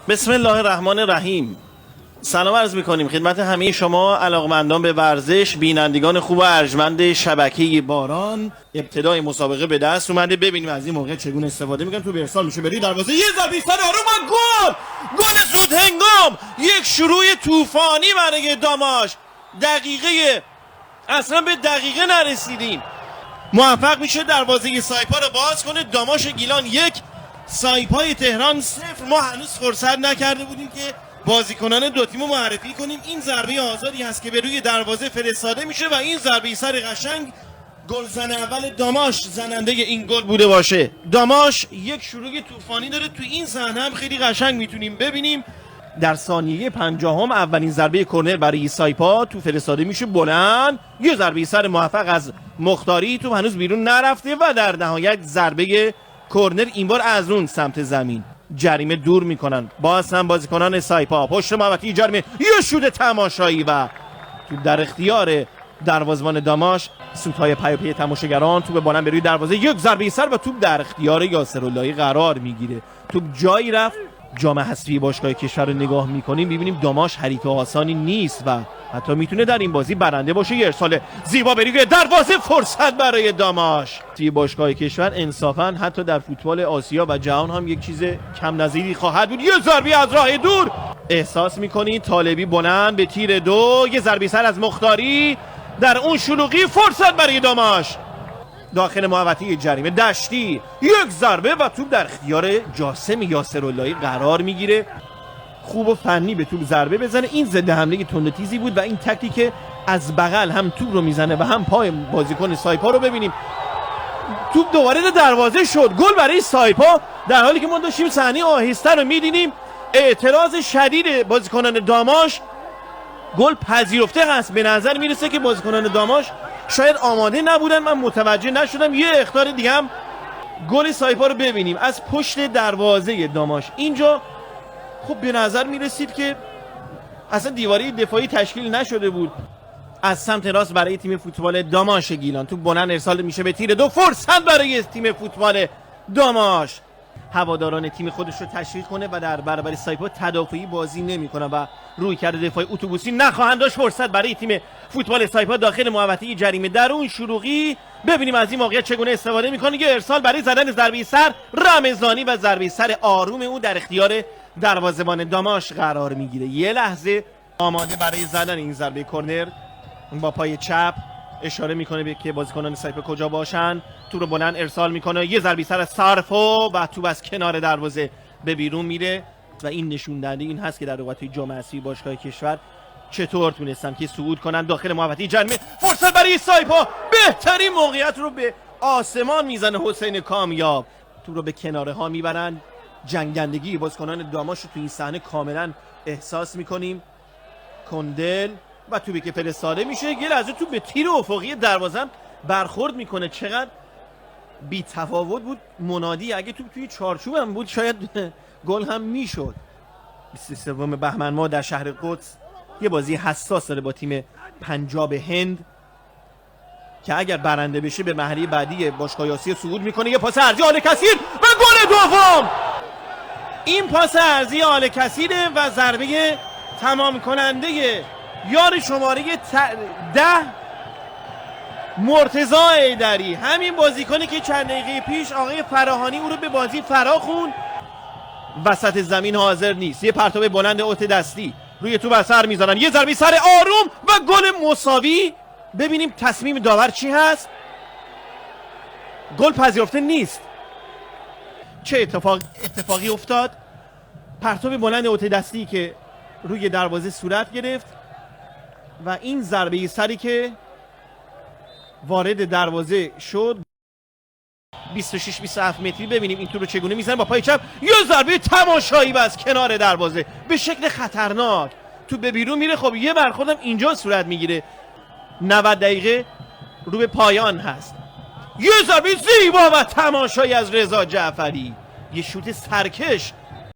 بسم الله الرحمن الرحیم. سلام عرض میکنیم خدمت همه شما علاقمندان به ورزش، بینندگان خوب و ارجمند شبکه باران. ابتدای مسابقه به دست اومده، ببینیم از این موقع چگونه استفاده میکنن. تو به ارسال میشه بری دروازه، یه ضربه ایستاد آروم، گل زود هنگام، یک شروع طوفانی برای داماش. اصلا به دقیقه نرسیدیم، موفق میشه دروازه سایپا رو باز کنه. داماش گیلان 1، سایپای تهران 0. ما هنوز فرصت نکرده بودیم که بازیکنان دو تیمو معرفی کنیم. این ضربه آزادی هست که به روی دروازه فرستاده میشه و این ضربه سر قشنگ گلزن اول داماش زننده این گل بوده باشه. داماش یک شروع طوفانی داره، تو این صحنه هم خیلی قشنگ میتونیم ببینیم. در ثانیه 50 اولین ضربه کرنر برای سایپا تو فرستاده میشه بلند، یه ضربه سر موفق از مختاری، تو هنوز بیرون نرفته و در نهایت ضربه کرنر این بار از اون سمت زمین جریمه دور میکنن. باز هم بازیکنان سایپا پشت محوطه جریمه، یه شوت تماشایی و تو در اختیار دروازه‌بان داماش. سوت‌های پیاپی تماشاگران، توپ بالن به روی دروازه، یک ضربه سر و توپ در اختیار یاسراللهی قرار میگیره. توپ جایی رفت. جام حذفی باشگاه کشور رو نگاه میکنیم، میبینیم داماش حریف آسانی نیست و حتی میتونه در این بازی برنده باشه. یه ارسال زیبا به روی دروازه، فرصت برای داماش. توی باشگاه کشور انصافا حتی در فوتبال آسیا و جهان هم یک چیز کم نظیری خواهد بود. یه ضربه از راه دور احساس میکنید، طالبی بلند به تیر 2، یه ضربه سر از مختاری در اون شلوغی، فرصت برای داماش. داخل محوطه جریمه دشتی، یک ضربه و توپ در اختیار جاسم یاسراللهی قرار میگیره. خوب و فنی به توپ ضربه بزنه. این ضد حمله تند تیزی بود و این تکتیک از بغل هم توپ رو میزنه و هم پای بازیکن سایپا رو ببینیم. توپ دوباره دروازه شد، گل برای سایپا، در حالی که ما داشتیم صحنه آهسته رو میدیدیم. اعتراض شدید بازیکنان داماش، گل پذیرفته هست. به نظر میرسه که بازیکنان داماش شاید آماده نبودن، من متوجه نشدم. یه اخطار دیگه هم گل سایپا رو ببینیم از پشت دروازه داماش. اینجا خب به نظر میرسید که اصلا دیواری دفاعی تشکیل نشده بود. از سمت راست برای تیم فوتبال داماش گیلان تو بلند ارسال میشه به تیر 2، فرصت برای تیم فوتبال داماش. هواداران تیم خودش رو تشویق کنه و در برابر سایپا تدافعی بازی نمیکنه و روی کرده دفاعی اتوبوسی نخواهند داشت. فرصت برای تیم فوتبال سایپا داخل محوطه جریمه در اون شلوغی. ببینیم از این موقعیت چگونه استفاده میکنه. یه ارسال برای زدن ضربه سر رمضانی و ضربه سر آروم او در اختیار دروازه‌بان داماش قرار میگیره. یه لحظه آماده برای زدن این ضربه کرنر، با پای چپ اشاره میکنه به که بازیکنان سایپا کجا باشن. تو رو بلند ارسال میکنه، یه ضربه سر صرفو و توپ از کنار دروازه به بیرون میره و این نشون دهنده این هست که در رقابت جام حذفی باشگاه کشور چطور تونستن که صعود کنن داخل محوطه جریمه. فرصت برای سایپا، بهترین موقعیت رو به آسمان میزنه حسین کامیاب، تو رو به کناره ها میبرن. جنگندگی بازیکنان داماش رو تو این صحنه کاملا احساس میکنیم. کندل و توپی که فرستاده میشه، یه لحظه توپ به تیر افقی دروازه برخورد میکنه. چقدر بی تفاوت بود منادی. اگه توپ توی چارچوب هم بود شاید گل هم میشد. 23 بهمن ما در شهر قدس یه بازی حساس داره با تیم پنجاب هند که اگر برنده بشه به مرحله بعدی باشگاه آسیا صعود میکنه. یه پاس ارضی آل کثیر و گل دوم. این پاس ارضی آل کثیره و ضربه تمام کننده یار شماره 10 مرتضی ایدری، همین بازیکنی که چند دقیقه پیش آقای فراهانی او رو به بازی فراخوند. وسط زمین حاضر نیست. یه پرتاب بلند اوت دستی روی تو بسر میذارن، یه ضربه سر آروم و گل مساوی. ببینیم تصمیم داور چی هست. گل پذیرفته نیست. چه اتفاقی افتاد؟ پرتاب بلند اوت دستی که روی دروازه صورت گرفت و این ضربه سری که وارد دروازه شد 26-27 متری. ببینیم این تو رو چگونه میزنه با پای چپ، یه ضربه تماشایی و از کنار دروازه به شکل خطرناک تو به بیرون میره. خب یه برخوردم اینجا صورت میگیره. 90 دقیقه رو به پایان هست. یه ضربه زیبا و تماشایی از رضا جعفری، یه شوت سرکش